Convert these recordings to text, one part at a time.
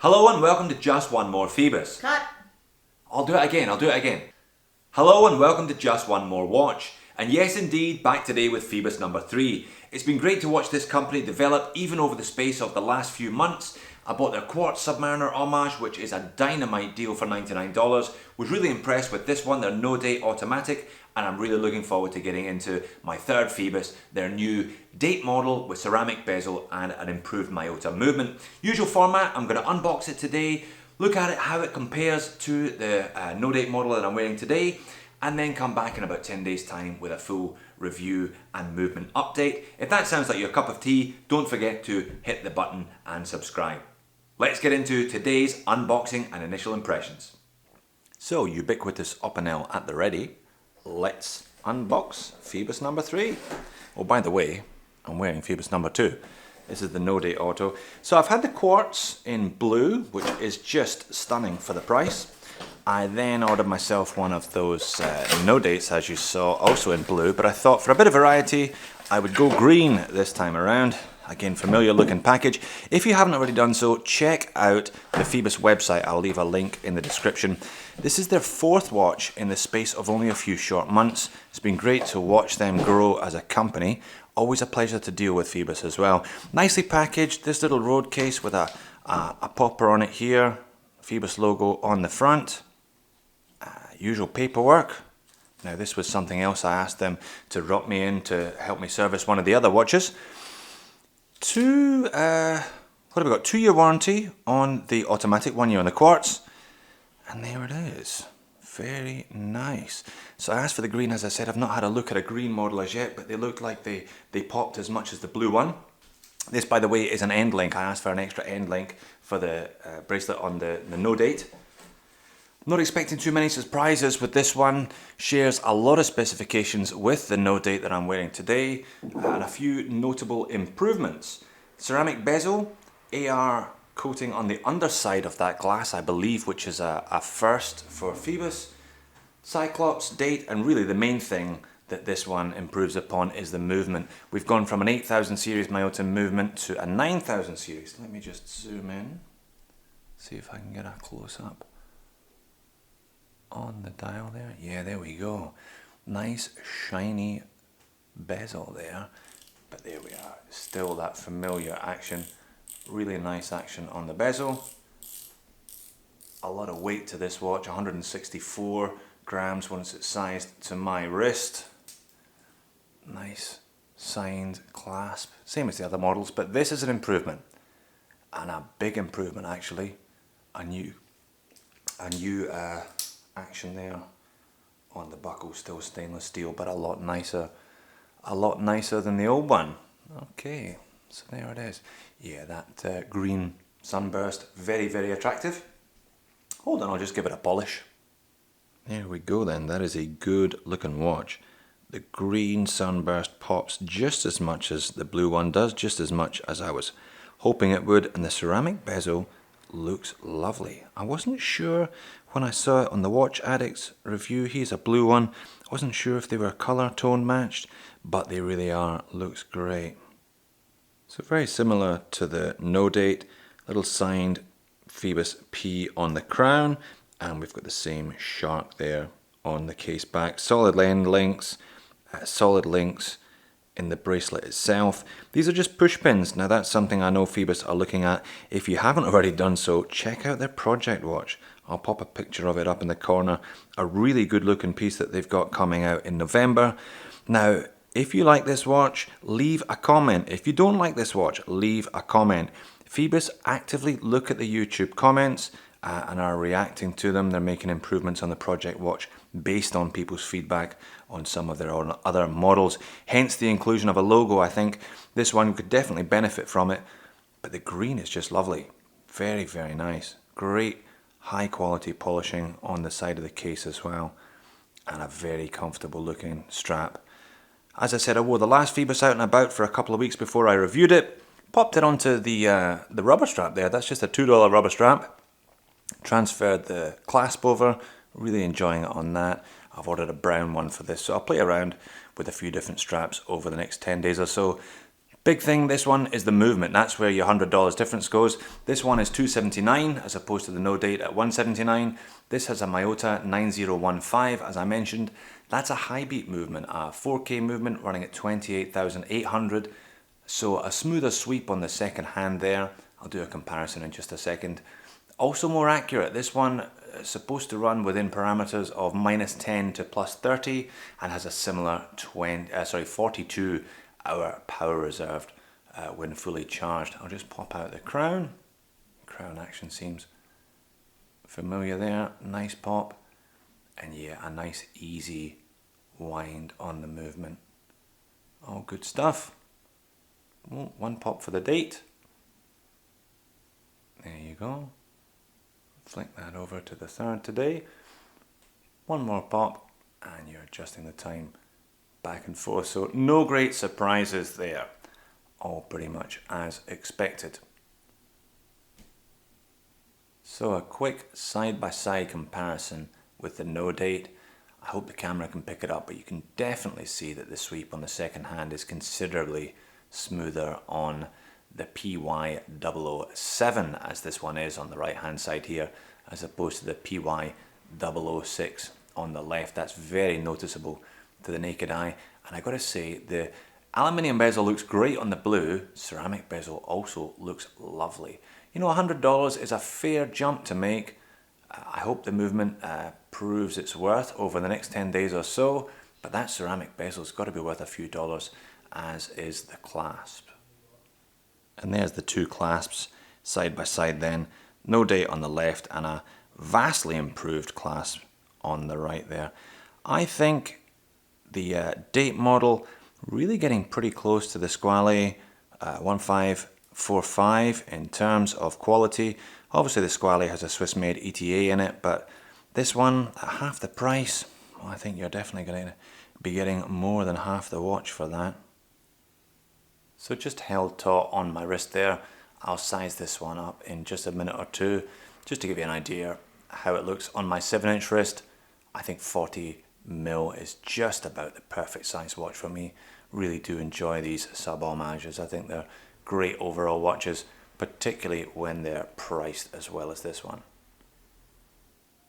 Hello and welcome to Just One More Phoibos. Cut. I'll do it again. Hello and welcome to Just One More Watch. And yes indeed, back today with Phoibos number 3. It's been great to watch this company develop even over the space of the last few months. I bought their quartz submariner Homage, which is a dynamite deal for $99. Was really impressed with this one, their no-date automatic, and I'm really looking forward to getting into my third Phoibos, their new date model with ceramic bezel and an improved Miyota movement. Usual format, I'm going to unbox it today, look at it, how it compares to the no-date model that I'm wearing today, and then come back in about 10 days time with a full review and movement update. If that sounds like your cup of tea, don't forget to hit the button and subscribe. Let's get into today's unboxing and initial impressions. So, ubiquitous Opinel at the ready. Let's unbox Phoibos number 3. Oh, by the way, I'm wearing Phoibos number 2. This is the no-date auto. So I've had the quartz in blue, which is just stunning for the price. I then ordered myself one of those no-dates, as you saw, also in blue, but I thought for a bit of variety, I would go green this time around. Again, familiar looking package. If you haven't already done so, check out the Phoibos website. I'll leave a link in the description. This is their 4th watch in the space of only a few short months. It's been great to watch them grow as a company. Always a pleasure to deal with Phoibos as well. Nicely packaged, this little road case with a popper on it here. Phoibos logo on the front. Usual paperwork. Now this was something else I asked them to drop me in to help me service one of the other watches. What have we got? 2-year warranty on the automatic, 1 year on the quartz. And there it is. Very nice. So I asked for the green, as I said. I've not had a look at a green model as yet, but they look like they popped as much as the blue one. This, by the way, is an end link. I asked for an extra end link for the bracelet on the no date. Not expecting too many surprises with this one. Shares a lot of specifications with the no date that I'm wearing today, and a few notable improvements. Ceramic bezel, AR coating on the underside of that glass, I believe, which is a first for Phoibos. Cyclops, date, and really the main thing that this one improves upon is the movement. We've gone from an 8000 series Miyota movement to a 9000 series. Let me just zoom in, see if I can get a close up on the dial there. Yeah, there we go. Nice shiny bezel there, but there we are. Still that familiar action. Really nice action on the bezel. A lot of weight to this watch, 164 grams once it's sized to my wrist. Nice signed clasp, same as the other models, but this is an improvement, and a big improvement actually. A new action there on the buckle, still stainless steel, but a lot nicer than the old one. Okay, so there it is. Yeah, that green sunburst, very, very attractive. Hold on, I'll just give it a polish. There we go then, that is a good looking watch. The green sunburst pops just as much as the blue one does, just as much as I was hoping it would, and the ceramic bezel looks lovely. I wasn't sure when I saw it on the Watch Addicts review. Here's a blue one. I wasn't sure if they were color tone matched, but they really are. Looks great. So very similar to the no date, little signed Phoibos P on the crown, and we've got the same shark there on the case back. Solid end links, solid links in the bracelet itself. These are just push pins. Now that's something I know Phoibos are looking at. If you haven't already done so, check out their project watch. I'll pop a picture of it up in the corner. A really good looking piece that they've got coming out in November. Now, if you like this watch, leave a comment. If you don't like this watch, leave a comment. Phoibos actively look at the YouTube comments and are reacting to them. They're making improvements on the project watch based on people's feedback on some of their own other models. Hence the inclusion of a logo. I think this one could definitely benefit from it. But the green is just lovely. Very, very nice. Great high quality polishing on the side of the case as well. And a very comfortable looking strap. As I said, I wore the last Phoibos out and about for a couple of weeks before I reviewed it. Popped it onto the rubber strap there. That's just a $2 rubber strap. Transferred the clasp over. Really enjoying it on that. I've ordered a brown one for this, so I'll play around with a few different straps over the next 10 days or so. Big thing, this one is the movement. That's where your $100 difference goes. This one is $279 as opposed to the no date at $179. This has a Miyota 9015, as I mentioned. That's a high beat movement, a 4K movement running at 28,800. So a smoother sweep on the second hand there. I'll do a comparison in just a second. Also more accurate. This one is supposed to run within parameters of -10 to +30 and has a similar 42 hour power reserved when fully charged. I'll just pop out the crown. Crown action seems familiar there. Nice pop. And yeah, a nice easy wind on the movement. All good stuff. Oh, one pop for the date. There you go. Flick that over to the 3rd today. One more pop and you're adjusting the time back and forth. So no great surprises there. All pretty much as expected. So a quick side-by-side comparison with the no date. I hope the camera can pick it up, but you can definitely see that the sweep on the second hand is considerably smoother on the PY007 as this one is on the right hand side here, as opposed to the PY006 on the left. That's very noticeable to the naked eye. And I gotta say, the aluminium bezel looks great on the blue. Ceramic bezel also looks lovely. You know, $100 is a fair jump to make. I hope the movement proves its worth over the next 10 days or so, but that ceramic bezel's got to be worth a few dollars, as is the clasp. And there's the two clasps side by side then. No date on the left and a vastly improved clasp on the right there. I think the date model really getting pretty close to the Squale 1545 in terms of quality. Obviously the Squale has a Swiss made ETA in it, but this one at half the price, well, I think you're definitely going to be getting more than half the watch for that. So just held taut on my wrist there. I'll size this one up in just a minute or two, just to give you an idea how it looks on my 7-inch wrist. I think 40mm is just about the perfect size watch for me. Really do enjoy these sub-homages. I think they're great overall watches, particularly when they're priced as well as this one.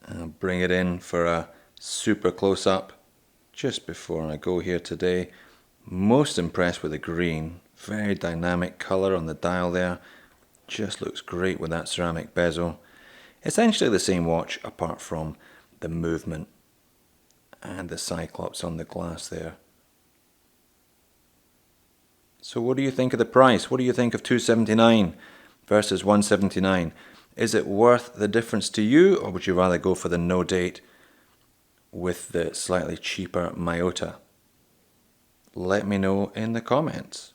I'll bring it in for a super close-up just before I go here today. Most impressed with the green. Very dynamic colour on the dial there. Just looks great with that ceramic bezel. Essentially the same watch apart from the movement and the cyclops on the glass there. So what do you think of the price? What do you think of $279 versus $179? Is it worth the difference to you, or would you rather go for the no date with the slightly cheaper Miyota? Let me know in the comments.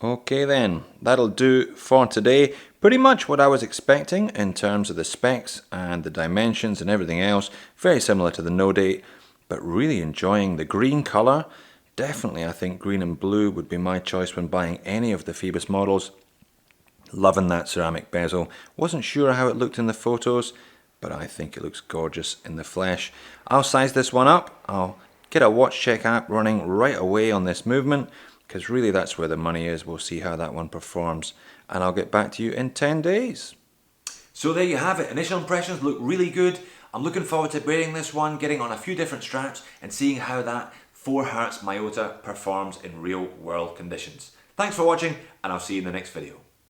Okay then, that'll do for today. Pretty much what I was expecting in terms of the specs and the dimensions and everything else. Very similar to the no date, but really enjoying the green colour. Definitely I think green and blue would be my choice when buying any of the Phoibos models. Loving that ceramic bezel. Wasn't sure how it looked in the photos, but I think it looks gorgeous in the flesh. I'll size this one up. I'll get a watch check app running right away on this movement, because really that's where the money is. We'll see how that one performs, and I'll get back to you in 10 days. So there you have it. Initial impressions look really good. I'm looking forward to wearing this one, getting on a few different straps and seeing how that 4Hz Miyota performs in real world conditions. Thanks for watching, and I'll see you in the next video.